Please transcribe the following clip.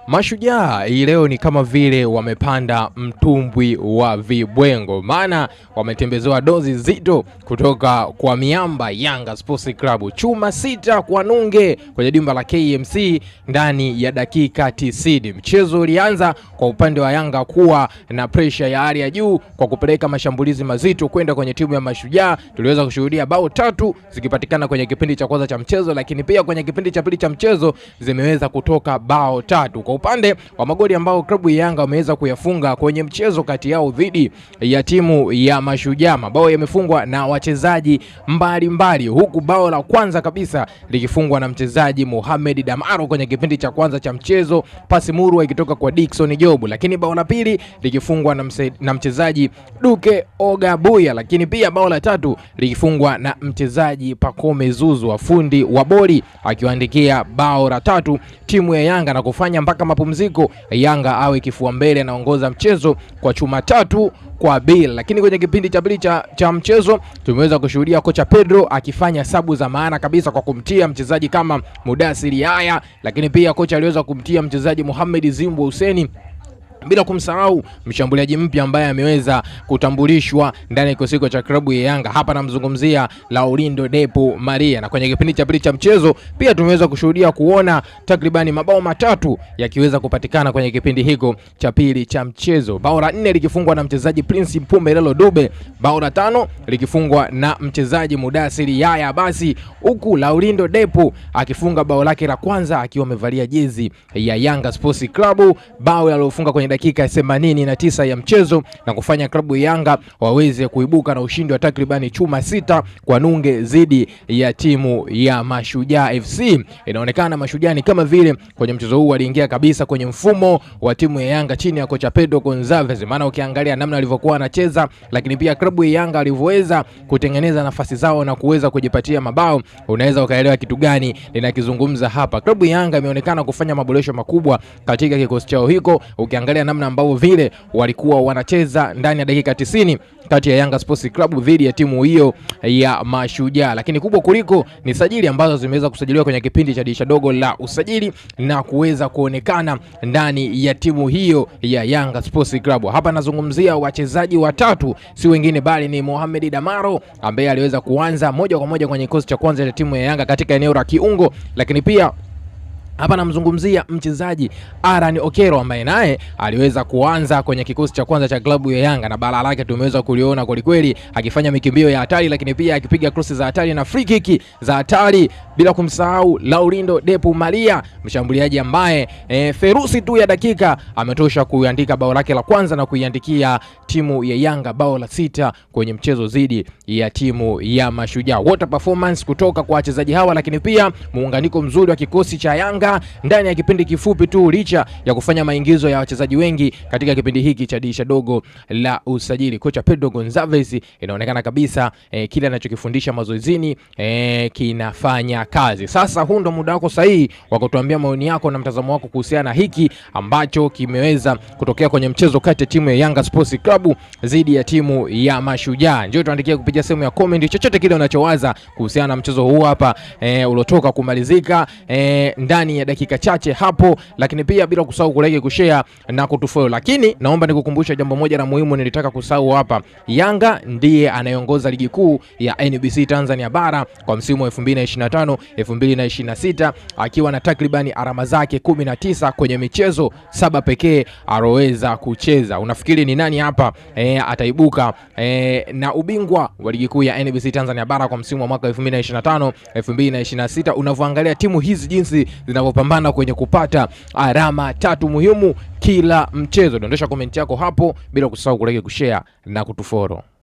Mashujaa hii leo ni kama vile wamepanda mtumbwi wa vibwengo, maana wametembezewa dozi zito kutoka kwa miamba Yanga Sports Club, chuma 6 kwa nunge kwenye dimba la KMC ndani ya dakika 90. Mchezo ulianza kwa upande wa Yanga kuwa na pressure ya hali ya juu kwa kupeleka mashambulizi mazito kwenda kwenye timu ya Mashujaa. Tuliweza kushuhudia bao 3 zikipatikana kwenye kipindi cha kwanza cha mchezo, lakini pia kwenye kipindi cha pili cha mchezo zimeweza kutoka bao 3. Kwa upande wa magoli ambao klabu ya Yanga wameweza kuyafunga kwenye mchezo kati yao dhidi ya timu ya Mashujaa, mabao yamefungwa na wachezaji mbalimbali, huku bao la kwanza kabisa likifungwa na mchezaji Mohamed Damaro kwenye kipindi cha kwanza cha mchezo, pasi murwa ikitoka kwa Dickson Jobu, lakini bao la pili likifungwa na mchezaji Duke Ogabuya, lakini pia bao la tatu likifungwa na mchezaji Pacome Zuzu, fundi wa boli, akiwaandikia bao la tatu timu ya Yanga na kufanya mpaka mapumziko Yanga awe kifua mbele anaongoza mchezo kwa chuma 3 kwa bila. Lakini kwenye kipindi cha pili cha mchezo tumeweza kushuhudia kocha Pedro akifanya sabu za maana kabisa kwa kumtia mchezaji kama Mudasiri Haya, lakini pia kocha aliweza kumtia mchezaji Mohamed Zimbo Hussein, bila kumsahau mshambuliaji mpya ambaye ameweza kutambulishwa ndani ya kikosi cha klabu ya Yanga. Hapa namzungumzia Laurindo Depo Maria. Na kwenye kipindi cha pili cha mchezo pia tumeweza kushuhudia kuona takribani mabao 3 yakiweza kupatikana kwenye kipindi hiko cha pili cha mchezo. Bao la 4 likifungwa na mchezaji Prince Mpumelelo Dube, bao la 5 likifungwa na mchezaji Mudasiri Yaya basi, huku Laurindo Depo akifunga bao lake la kwanza akiwa amevalia jezi ya Yanga Sports Club, bao alilofunga kwenye dakika 89 ya mchezo na kufanya klabu ya Yanga waweze kuibuka na ushindi wa takribani chuma 6 kwa nunge dhidi ya timu ya Mashujaa FC. Inaonekana Mashujaa ni kama vile kwenye mchezo huu waliingia kabisa kwenye mfumo wa timu ya Yanga chini ya kocha Pedro Gonzalez, maana ukiangalia namna alivyokuwa anacheza, lakini pia klabu ya Yanga alivyoweza kutengeneza nafasi zao na kuweza kujipatia mabao, unaweza ukaelewa kitu gani ninakizungumza hapa. Klabu ya Yanga imeonekana kufanya maboresho makubwa katika kikosi chao hiko, ukiangalia namna ambao vile walikuwa wanacheza ndani ya dakika 90 kati ya Yanga Sports Club dhidi ya timu hiyo ya Mashujaa. Lakini kubwa kuliko ni sajili ambazo zimeweza kusajiliwa kwenye kipindi cha dirisha dogo la usajili na kuweza kuonekana ndani ya timu hiyo ya Yanga Sports Club. Hapa nazungumzia wachezaji watatu, si wengine bali ni Mohamed Damaro ambaye aliweza kuanza moja kwa moja kwenye kikosi cha kwanza cha timu ya Yanga katika eneo la kiungo, lakini pia hapa namzungumzia mchezaji Aran Okero ambaye naye aliweza kuanza kwenye kikosi cha kwanza cha klabu ya Yanga na bala lake tumeweza kuliona kweli kweli, akifanya mikimbio ya hatari, lakini pia akipiga cross za hatari na free kick za hatari, bila kumsahau Laurindo Depo Maria, mshambuliaji ambaye ferusi tu ya dakika ametosha kuandika bao lake la kwanza na kuiandikia timu ya Yanga bao la 6 kwenye mchezo dhidi ya timu ya Mashujaa. Water performance kutoka kwa wachezaji hawa, lakini pia muunganiko mzuri wa kikosi cha Yanga ndani ya kipindi kifupi tu, licha ya kufanya maingizo ya wachezaji wengi katika kipindi hiki cha dirisha dogo la usajili. Kocha Pedro Gonzalez inaonekana kabisa kile anachokifundisha mazoezini kinafanya kazi. Sasa huu ndo muda wako sahihi wa kutuambia maoni yako na mtazamo wako kuhusiana na hiki ambacho kimeweza kutokea kwenye mchezo kati ya timu ya Yanga Sports Club dhidi ya timu ya Mashujaa. Njoo tuandikie kupitia sehemu ya comment chochote kile unachowaza kuhusiana na mchezo huu hapa ulotoka kumalizika ndani ya dakika chache hapo, lakini pia bila kusahau kulike, kushare na kutufollow. Lakini naomba nikukumbusha jambo moja la muhimu nilitaka kusahau hapa. Yanga ndiye anayeongoza ligi kuu ya NBC Tanzania bara kwa msimu wa 2025-2026 akiwa na takribani alama zake 19 kwenye michezo 7 pekee aloweza kucheza. Unafikiri ni nani hapa ataibuka na ubingwa wa ligi kuu ya NBC Tanzania bara kwa msimu wa mwaka 2025-2026? Unavyoangalia timu hizi jinsi zinavyopambana kwenye kupata alama 3 muhimu kila mchezo. Dondosha comment yako hapo bila kusahau kulike, kushare na kutufollow.